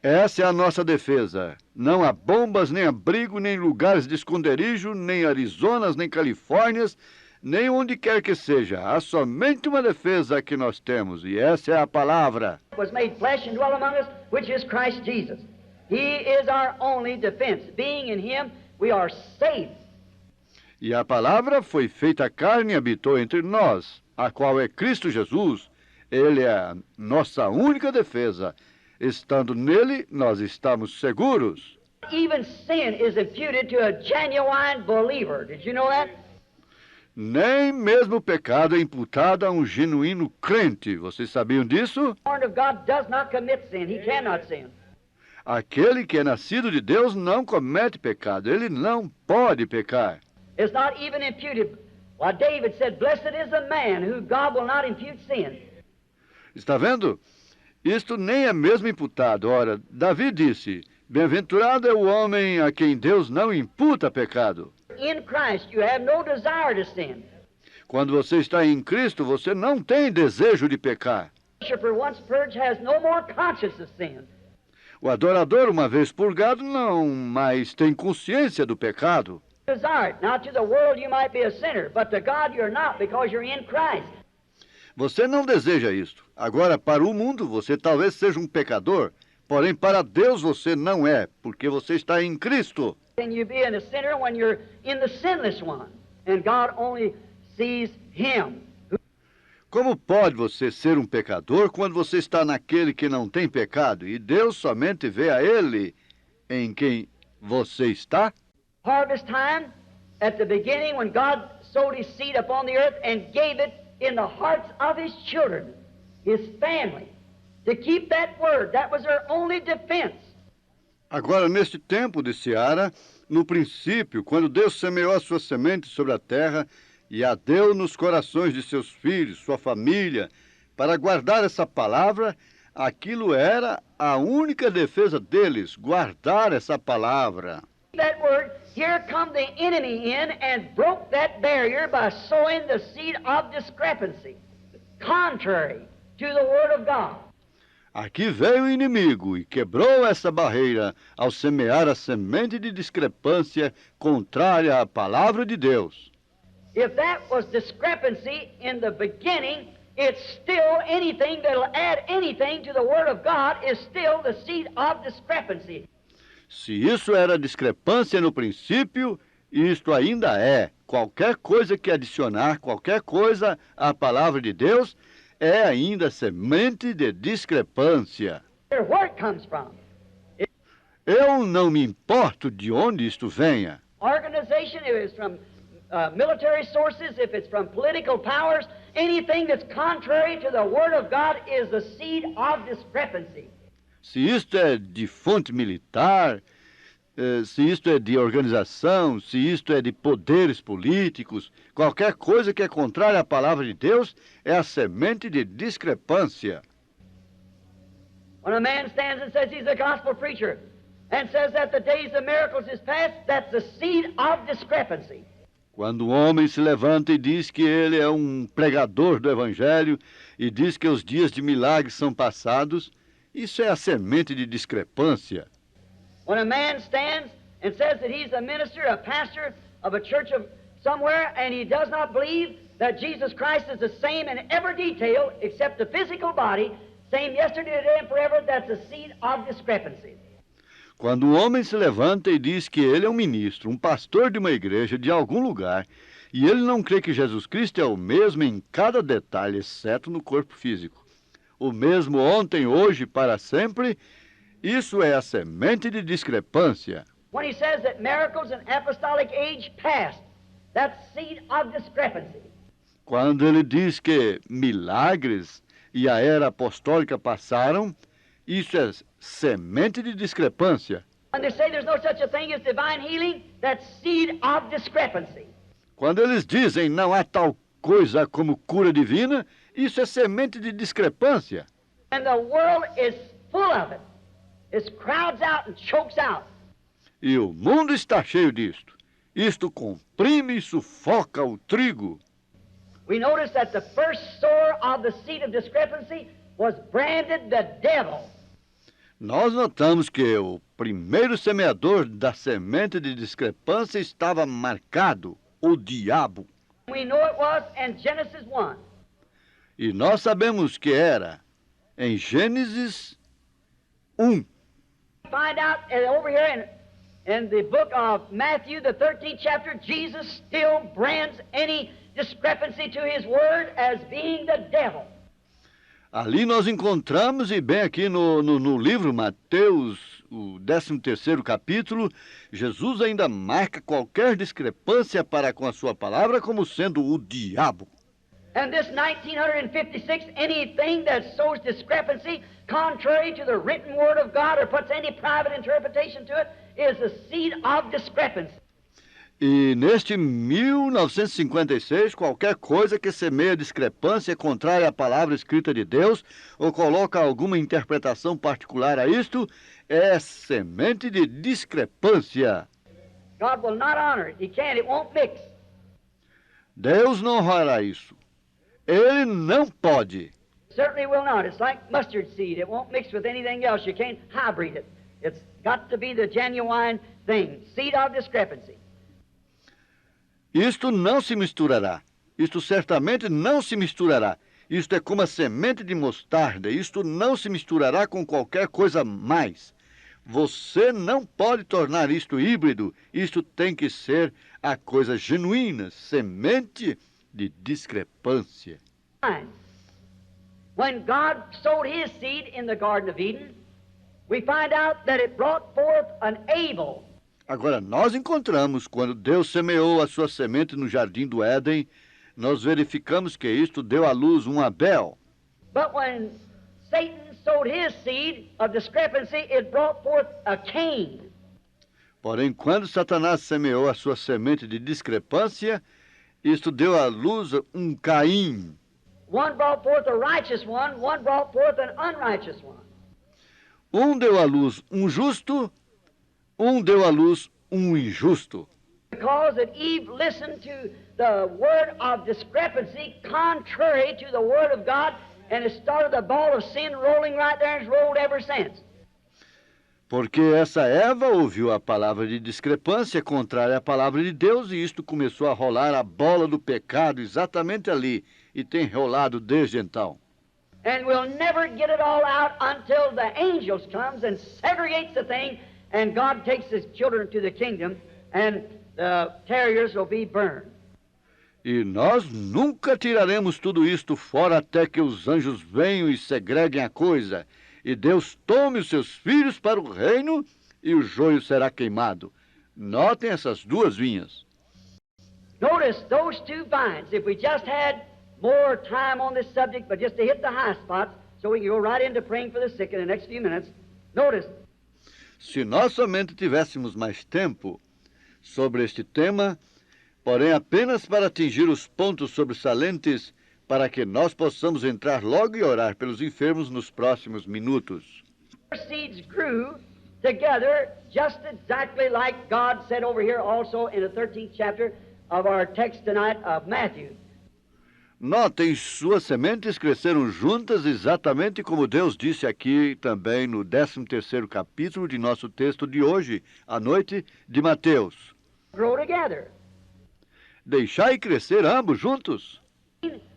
Essa é a nossa defesa. Não há bombas, nem abrigo, nem lugares de esconderijo, nem Arizonas, nem Califórnias, nem onde quer que seja. Há somente uma defesa que nós temos, e essa é a palavra. was made flesh and dwell among us, which is Christ Jesus. He is our only defense. Being in him, we are safe. E a palavra foi feita carne e habitou entre nós, a qual é Cristo Jesus. Ele é a nossa única defesa. Estando nele, nós estamos seguros. Even sin is imputed to a genuine believer. Did you know that? Nem mesmo o pecado é imputado a um genuíno crente. Vocês sabiam disso? Born of God does not commit sin. He cannot sin. Aquele que é nascido de Deus não comete pecado. Ele não pode pecar. It's not even imputed. Well, David said, "Blessed is the man who God will not impute sin." Está vendo? Isto nem é mesmo imputado. Ora, Davi disse, bem-aventurado é o homem a quem Deus não imputa pecado. In Christ, you have no desire to sin. Quando você está em Cristo, você não tem desejo de pecar. The worshiper once purged has no more conscience of sin. O adorador, uma vez purgado, não mais tem consciência do pecado. Desire it. Now, to the world, you might be a sinner, but to God, you're not because you're in Christ. Você não deseja isto. Agora, para o mundo, você talvez seja um pecador, porém, para Deus você não é, porque você está em Cristo. Can you be a sinner when you're in the sinless one? And God only sees him. Como pode você ser um pecador quando você está naquele que não tem pecado, e Deus somente vê a ele em quem você está? Harvest time, at the beginning, when God sowed his seed upon the earth and gave it in the hearts of his children, his family, to keep that word. That was their only defense. Agora, neste tempo de seara, no princípio, quando Deus semeou a sua semente sobre a terra e a deu nos corações de seus filhos, sua família, para guardar essa palavra, aquilo era a única defesa deles, guardar essa palavra. That word, here come the enemy in and broke that barrier by sowing the seed of discrepancy, contrary to the word of God. Aqui veio o inimigo e quebrou essa barreira ao semear a semente de discrepância contrária à palavra de Deus. If that was discrepancy in the beginning, it's still anything that'll add anything to the word of God is still the seed of discrepancy. Se isso era discrepância no princípio, isto ainda é. Qualquer coisa que adicionar, qualquer coisa à palavra de Deus, é ainda semente de discrepância. Where it comes from. Eu não me importo de onde isto venha. Organization, if it's from military sources, if it's from political powers, anything that's contrary to the word of God is the seed of discrepancy. Se isto é de fonte militar, se isto é de organização, se isto é de poderes políticos, qualquer coisa que é contrária à palavra de Deus é a semente de discrepância. When a man stands and says he's a gospel preacher and says that the days of miracles is past, that's the seed of discrepancy. Quando um homem se levanta e diz que ele é um pregador do Evangelho e diz que os dias de milagres são passados, isso é a semente de discrepância. When a man stands and says that he's a minister, a pastor of a church of somewhere, and he does not believe that Jesus Christ is the same in every detail except the physical body, same yesterday, today, and forever, that's a seed of discrepancy. Quando o homem se levanta e diz que ele é um ministro, um pastor de uma igreja de algum lugar, e ele não crê que Jesus Cristo é o mesmo em cada detalhe, exceto no corpo físico, o mesmo ontem, hoje, para sempre, isso é a semente de discrepância. When he says that miracles in apostolic age past, that's seed of discrepancy. Quando ele diz que milagres e a era apostólica passaram, isso é semente de discrepância. When they say there's no such a thing as divine healing, that's seed of discrepancy. Quando eles dizem não há tal coisa como cura divina, isso é semente de discrepância. And the world is full of it. It crowds out and chokes out. E o mundo está cheio disto. Isto comprime e sufoca o trigo. We notice that the first sower of the seed of discrepancy was branded the devil. Nós notamos que o primeiro semeador da semente de discrepância estava marcado, o diabo. We know it was in Genesis 1. E nós sabemos que era em Gênesis 1. Find out over here in the book of Matthew, the 13th chapter, Jesus still brands any discrepancy to his word as being the devil. Ali nós encontramos, e bem aqui no livro Mateus, o 13º capítulo, Jesus ainda marca qualquer discrepância para com a sua palavra como sendo o diabo. And this 1956, anything that sows discrepancy contrary to the written word of God or puts any private interpretation to it is a seed of discrepancy. E neste 1956, qualquer coisa que semeia discrepância contrária à palavra escrita de Deus ou coloca alguma interpretação particular a isto, é semente de discrepância. God will not honor it. He can't. It won't mix. Deus não honrará isso. Ele não pode. Certainly will not. It's like mustard seed. It won't mix with anything else. You can't hybrid it. It's got to be the genuine thing. Seed of discrepancy. Isto não se misturará. Isto certamente não se misturará. Isto é como a semente de mostarda. Isto não se misturará com qualquer coisa mais. Você não pode tornar isto híbrido. Isto tem que ser a coisa genuína, semente de discrepância. When God sowed his seed in the Garden of Eden, we find out that it brought forth an Abel. Agora, nós encontramos, quando Deus semeou a sua semente no Jardim do Éden, nós verificamos que isto deu à luz um Abel. But when Satan sowed his seed of discrepancy, it brought forth a Cain. Porém, quando Satanás semeou a sua semente de discrepância, isto deu à luz um Caim. One brought forth a righteous one brought forth an unrighteous one. Um deu à luz um justo, um deu à luz um injusto. Because that Eve listened to the word of discrepancy contrary to the word of God, and it started the ball of sin rolling right there and it's rolled ever since. Porque essa Eva ouviu a palavra de discrepância contrária à palavra de Deus, e isto começou a rolar a bola do pecado exatamente ali, e tem rolado desde então. And we'll never get it all out until the angels comes and segregates the thing, and God takes his children to the kingdom, and the terriers will be burned. E nós nunca tiraremos tudo isto fora até que os anjos venham e segreguem a coisa, e Deus tome os seus filhos para o reino, e o joio será queimado. Notem essas duas vinhas. Notice those two vines. If we just had more time on this subject, but just to hit the high spots, so we can go right into praying for the sick in the next few minutes. Notice. Se nós somente tivéssemos mais tempo sobre este tema, porém apenas para atingir os pontos sobressalentes, para que nós possamos entrar logo e orar pelos enfermos nos próximos minutos. Seeds grew together just exactly like God said over here also in the 13th chapter of our text tonight of Matthew. Notem, suas sementes cresceram juntas exatamente como Deus disse aqui também no 13º capítulo de nosso texto de hoje, à noite, de Mateus. Grow together. Deixai crescer ambos juntos.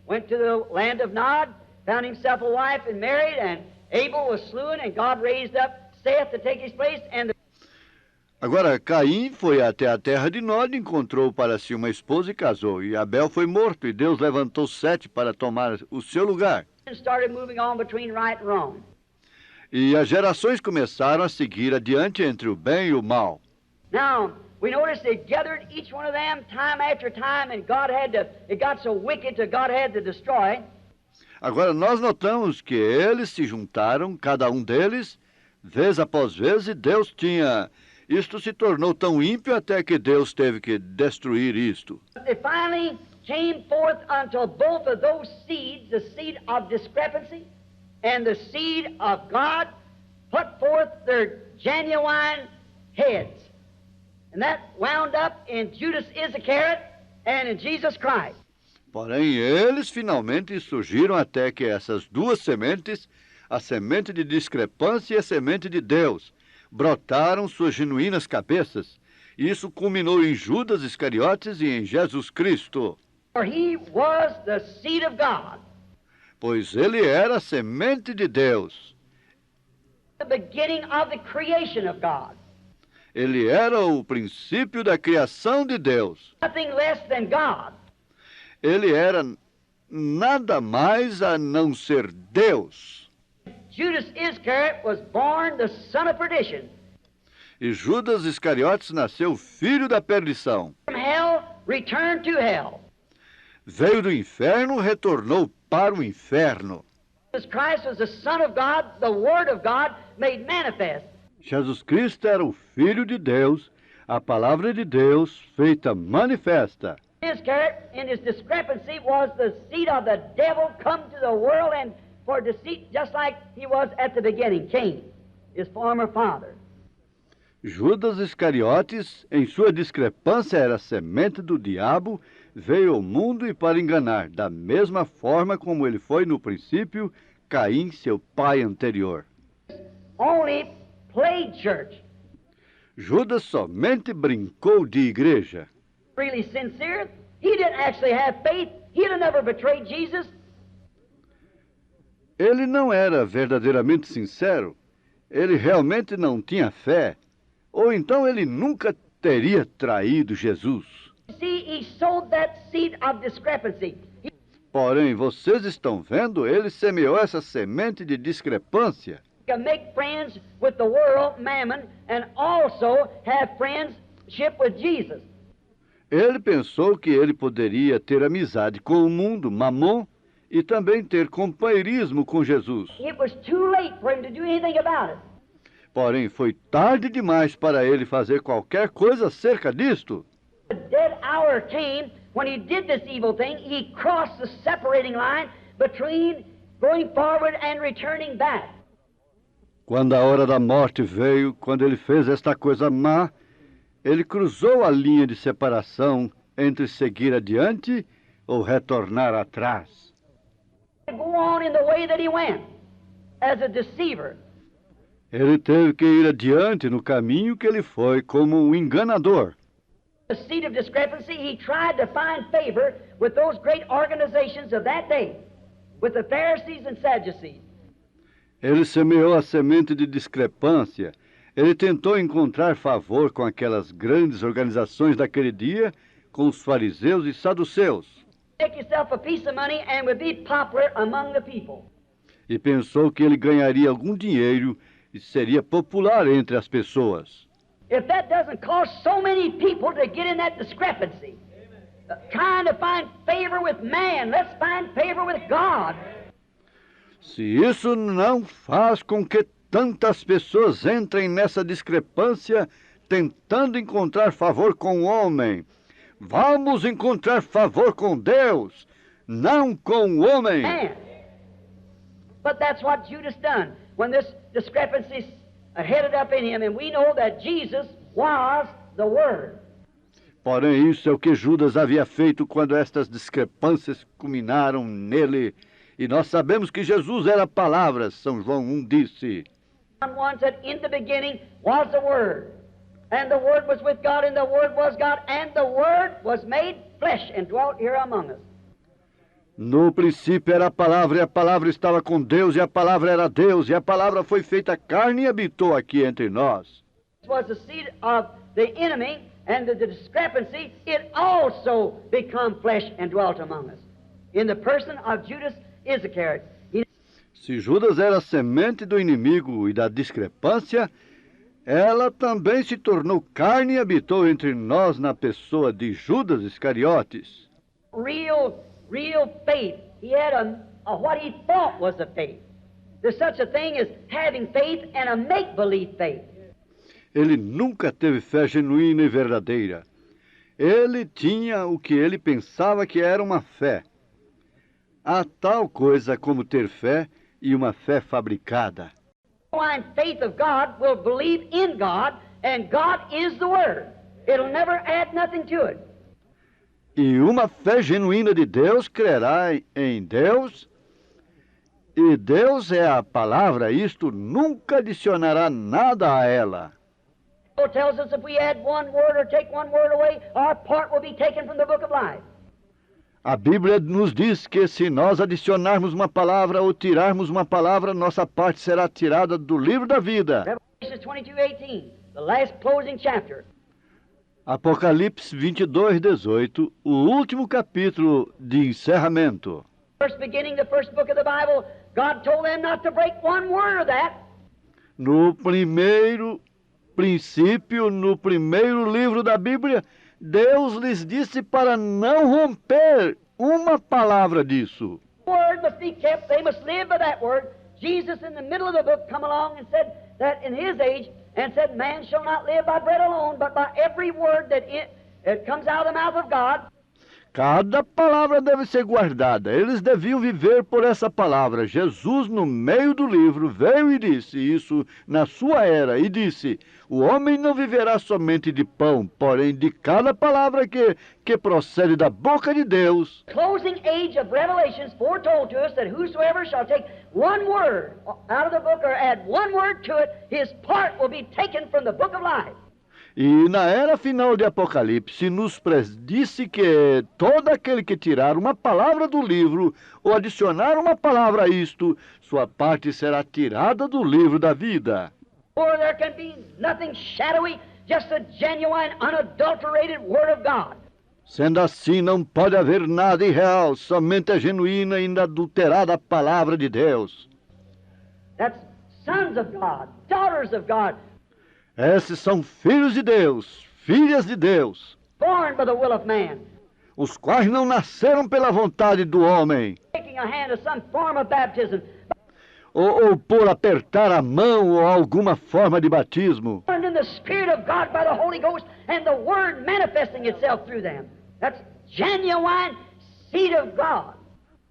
Went to the land of Nod, found himself a wife and married, and Abel was slain, and God raised up Seth to take his place, and the Agora, Caim foi até a terra de Nod, encontrou para si uma esposa e casou. E Abel foi morto, e Deus levantou Sete para tomar o seu lugar. started moving on between right and wrong. E as gerações começaram a seguir adiante entre o bem e o mal. Now, we notice they gathered each one of them time after time, and God had to, it got so wicked that God had to destroy. Agora, nós notamos que eles se juntaram, cada um deles, vez após vez, e Deus tinha... Isto se tornou tão ímpio até que Deus teve que destruir isto. They finally came forth until both of those seeds, the seed of discrepancy and the seed of God, put forth their genuine heads. And that wound up in Judas Iscariot and in Jesus Christ. Porém, eles finalmente surgiram até que essas duas sementes, a semente de discrepância e a semente de Deus, brotaram suas genuínas cabeças. Isso culminou em Judas Iscariotes e em Jesus Cristo. For he was the seed of God, Pois ele era a semente de Deus. the beginning of the creation of God. Ele era o princípio da criação de Deus. Nothing less than God. Ele era nada mais a não ser Deus. Judas Iscariot was born the son of perdition. E Judas Iscariotes nasceu filho da perdição. From hell, returned to hell. Veio do inferno, retornou para o inferno. Jesus Christ was the Son of God, the Word of God made manifest. Jesus Cristo era o Filho de Deus, a palavra de Deus feita manifesta. Iscariot, in his discrepancy, was the seed of the devil come to the world and for deceit, just like he was at the beginning, Cain, his former father. Judas Iscariotes, em sua discrepância, era semente do diabo, veio ao mundo e para enganar, da mesma forma como ele foi no princípio, Caim, seu pai anterior. Only played church. Judas somente brincou de igreja. Really sincere. He didn't actually have faith. He'd have never betrayed Jesus. Ele não era verdadeiramente sincero. Ele realmente não tinha fé. Ou então ele nunca teria traído Jesus. See, he sowed that seed of discrepancy. Porém, vocês estão vendo, ele semeou essa semente de discrepância. He can make friends with the world, mammon, and also have friendship with Jesus. Ele pensou que ele poderia ter amizade com o mundo, Mamon, e também ter companheirismo com Jesus. It was too late for him to do anything about it. Porém, foi tarde demais para ele fazer qualquer coisa acerca disto. The dead hour came when he did this evil thing. He crossed the separating line between going forward and returning back. Quando a hora da morte veio, quando ele fez esta coisa má, ele cruzou a linha de separação entre seguir adiante ou retornar atrás. To go on in the way that he went as a deceiver. Ele teve que ir adiante no caminho que ele foi como um enganador. The seed of discrepancy, he tried to find favor with those great organizations of that day, with the Pharisees and Sadducees. Ele semeou a semente de discrepância. Ele tentou encontrar favor com aquelas grandes organizações daquele dia, com os fariseus e saduceus. Make yourself a piece of money and would be popular among the people. E pensou que ele ganharia algum dinheiro e seria popular entre as pessoas. If that doesn't cause so many people to get in that discrepancy, trying to find favor with man, let's find favor with God. Se isso não faz com que tantas pessoas entrem nessa discrepância, tentando encontrar favor com o homem, vamos encontrar favor com Deus, não com o homem. Man. But that's what Judas done when this discrepancy headed up in him, and we know that Jesus was the Word. Porém, isso é o que Judas havia feito quando estas discrepâncias culminaram nele. E nós sabemos que Jesus era a palavra. São João 1 disse: John 1 said, in the beginning was the Word, and the Word was with God, and the Word was God, and the Word was made flesh and dwelt here among us. No princípio era a palavra, e a palavra estava com Deus, e a palavra era Deus, e a palavra foi feita carne e habitou aqui entre nós. This was the seed of the enemy, and the discrepancy, it also become flesh and dwelt among us. In the person of Judas Iscariot. Se Judas era a semente do inimigo e da discrepância, ela também se tornou carne e habitou entre nós na pessoa de Judas Iscariotes. Real faith. He had what he thought was a faith. There's such a thing as having faith and a make-believe faith. Ele nunca teve fé genuína e verdadeira. Ele tinha o que ele pensava que era uma fé. Há tal coisa como ter fé e uma fé fabricada. Genuine faith of God will believe in God, and God is the Word. It'll never add nothing to it. E uma fé genuína de Deus crerá em Deus, e Deus é a palavra, isto nunca adicionará nada a ela. The Bible tells us if we add one word or take one word away, our part will be taken from the book of life. A Bíblia nos diz que se nós adicionarmos uma palavra ou tirarmos uma palavra, nossa parte será tirada do livro da vida. Revelation 22:18, the last closing chapter. Apocalipse 22:18, o último capítulo de encerramento. First beginning, the first book of the Bible, God told them not to break one word of that. No primeiro princípio, no primeiro livro da Bíblia, Deus lhes disse para não romper uma palavra disso. The word must be kept. They must live by that word. Jesus, in the middle of the book, come along and said that in his age, and said, man shall not live by bread alone, but by every word that comes out of the mouth of God. Cada palavra deve ser guardada. Eles deviam viver por essa palavra. Jesus, no meio do livro, veio e disse isso na sua era, e disse: o homem não viverá somente de pão, porém de cada palavra que procede da boca de Deus. Closing age of Revelations foretold to us that whosoever shall take one word out of the book or add one word to it, his part will be taken from the book of life. E na era final de Apocalipse nos predisse que todo aquele que tirar uma palavra do livro ou adicionar uma palavra a isto, sua parte será tirada do livro da vida. For there can be nothing shadowy, just a genuine, unadulterated Word of God. Sendo assim, não pode haver nada irreal, somente a genuína e inadulterada palavra de Deus. That's sons of God, daughters of God, Esses são filhos de Deus, filhas de Deus, born by the will of man, os quais não nasceram pela vontade do homem, taking a hand of some form of baptism, ou por apertar a mão ou alguma forma de batismo, born in the Spirit of God by the Holy Ghost, and the Word manifesting itself through them. That's genuine seed of God.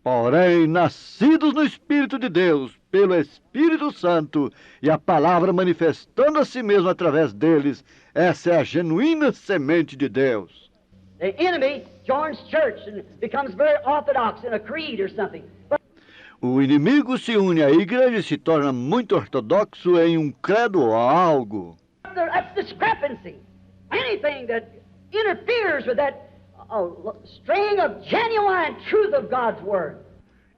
porém nascidos no Espírito de Deus, pelo Espírito Santo, e a palavra manifestando a si mesmo através deles, essa é a genuína semente de Deus. The enemy joins church and becomes very orthodox in a creed or something. But O inimigo se une à igreja e se torna muito ortodoxo em um credo ou algo. that's discrepancy. Anything that interferes with that string of genuine truth of God's Word.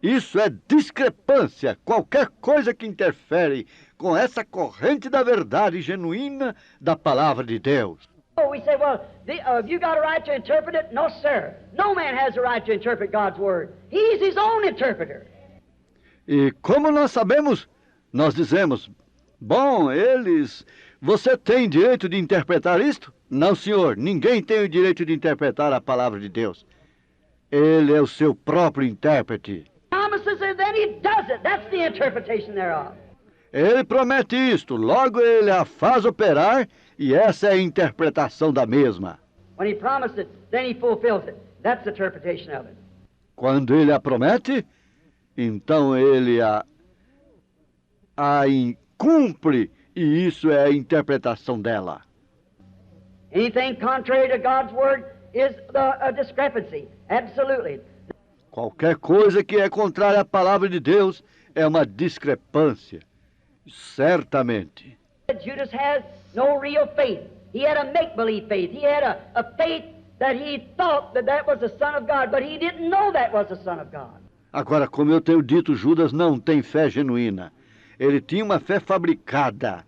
Isso é discrepância, qualquer coisa que interfere com essa corrente da verdade genuína da palavra de Deus. Oh, we say, well, have you got a right to interpret it? No, sir. No man has a right to interpret God's Word. He's his own interpreter. E como nós sabemos, nós dizemos, bom, você tem direito de interpretar isto? Não, senhor, ninguém tem o direito de interpretar a palavra de Deus. Ele é o seu próprio intérprete. Promises and then he does it. That's the interpretation thereof. Ele promete isto, logo ele a faz operar, e essa é a interpretação da mesma. When he promised it, then he fulfills it. That's the interpretation of it. Quando ele a promete, então ele a cumpre, e isso é a interpretação dela. Anything contrary to God's Word is a discrepancy. Absolutely. Qualquer coisa que é contrária à palavra de Deus é uma discrepância. Certamente. Judas has no real faith. He had a make-believe faith. He had a faith that he thought that was the Son of God, but he didn't know that was the Son of God. Agora, como eu tenho dito, Judas não tem fé genuína. Ele tinha uma fé fabricada.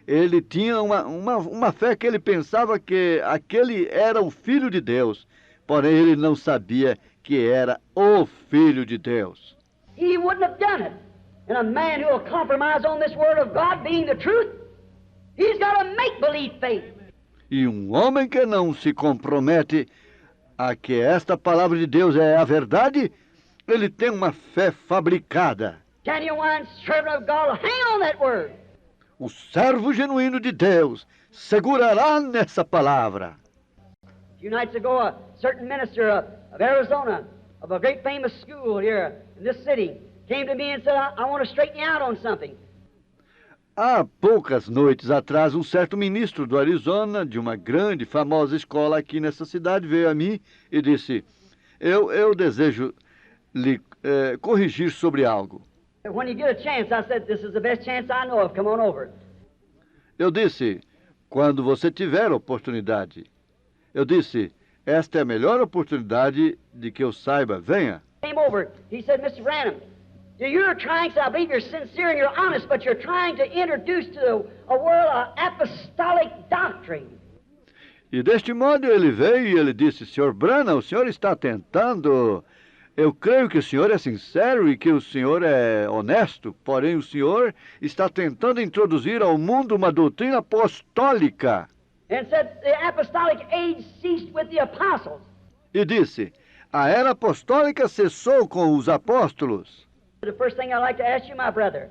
Ele tinha uma fé que ele pensava que aquele era o Filho de Deus. Porém, ele não sabia que era o Filho de Deus. He wouldn't have done it. And a man who will compromise on this Word of God being the truth, he's got a make-believe faith. E homem que não se compromete a que esta palavra de Deus é a verdade, ele tem uma fé fabricada. Genuine servant of God will hang on that Word. O servo genuíno de Deus segurará nessa palavra. A few nights ago, a certain minister of Arizona, of a great famous school here in this city, came to me and said, I want to straighten you out on something. Há poucas noites atrás, um certo ministro do Arizona, de uma grande, famosa escola aqui nessa cidade, veio a mim e disse, eu desejo lhe corrigir sobre algo. When you get a chance, I said, this is the best chance I know of. Come on over. Eu disse, quando você tiver oportunidade. Eu disse, esta é a melhor oportunidade de que eu saiba, venha. Came over. He said, Mr. Branham, you're trying, so I believe you're sincere and you're honest, but you're trying to introduce to a world an apostolic doctrine. E deste modo ele veio e ele disse, Sr. Branham, o senhor está tentando... Eu creio que o senhor é sincero e que o senhor é honesto, porém o senhor está tentando introduzir ao mundo uma doutrina apostólica. And said the apostolic age ceased with the apostles. E disse, a era apostólica cessou com os apóstolos. The first thing I'd like to ask you, my brother,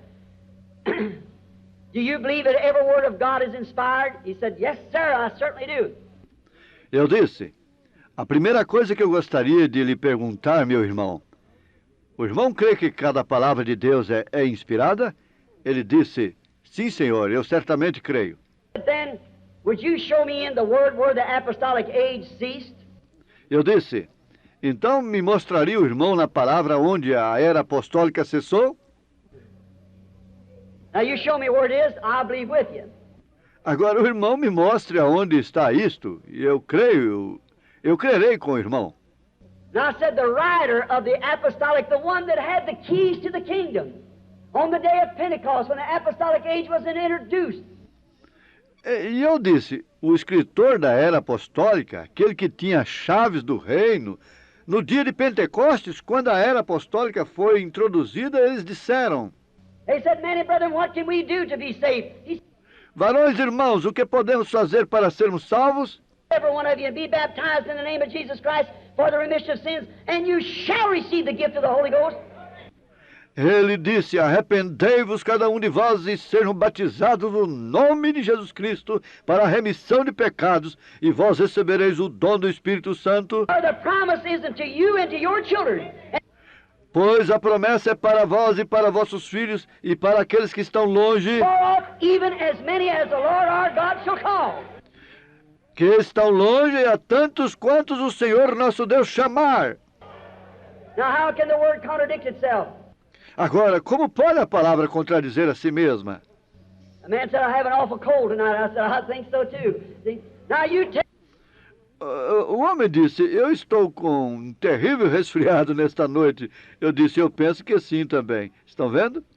do you believe that every word of God is inspired? He said, yes, sir, I certainly do. Eu disse, a primeira coisa que eu gostaria de lhe perguntar, meu irmão, o irmão crê que cada palavra de Deus é inspirada? Ele disse, sim, senhor, eu certamente creio. But then, would you show me in the word where the apostolic age ceased? Eu disse, então me mostraria o irmão na palavra onde a era apostólica cessou? Now you show me where it is, I'll believe with you. Agora o irmão me mostre aonde está isto, e eu crerei com o irmão. Now I said the writer of the apostolic, the one that had the keys to the kingdom, on the day of Pentecost, when the apostolic age was introduced. E eu disse, o escritor da era apostólica, aquele que tinha chaves do reino, no dia de Pentecostes, quando a era apostólica foi introduzida, eles disseram, They said, man and brethren, what can we do to be saved? He said, varões e irmãos, o que podemos fazer para sermos salvos? every one of you, and be baptized in the name of Jesus Christ for the remission of sins, and you shall receive the gift of the Holy Ghost. Ele disse, arrependei-vos cada um de vós e sejam batizados no nome de Jesus Cristo para a remissão de pecados, e vós recebereis o dom do Espírito Santo, For the promise is unto you and to your children, pois a promessa é para vós e para vossos filhos e para aqueles que estão longe, far off, even as many as the Lord our God shall call. que estão longe e a tantos quantos o Senhor nosso Deus chamar. Now how can the word contradict itself? Agora, como pode a palavra contradizer a si mesma? A man said, I have an awful cold tonight. I said, I think so too. See? Now you tell O homem disse, eu estou com um terrível resfriado nesta noite. Eu disse, eu penso que sim também. Estão vendo?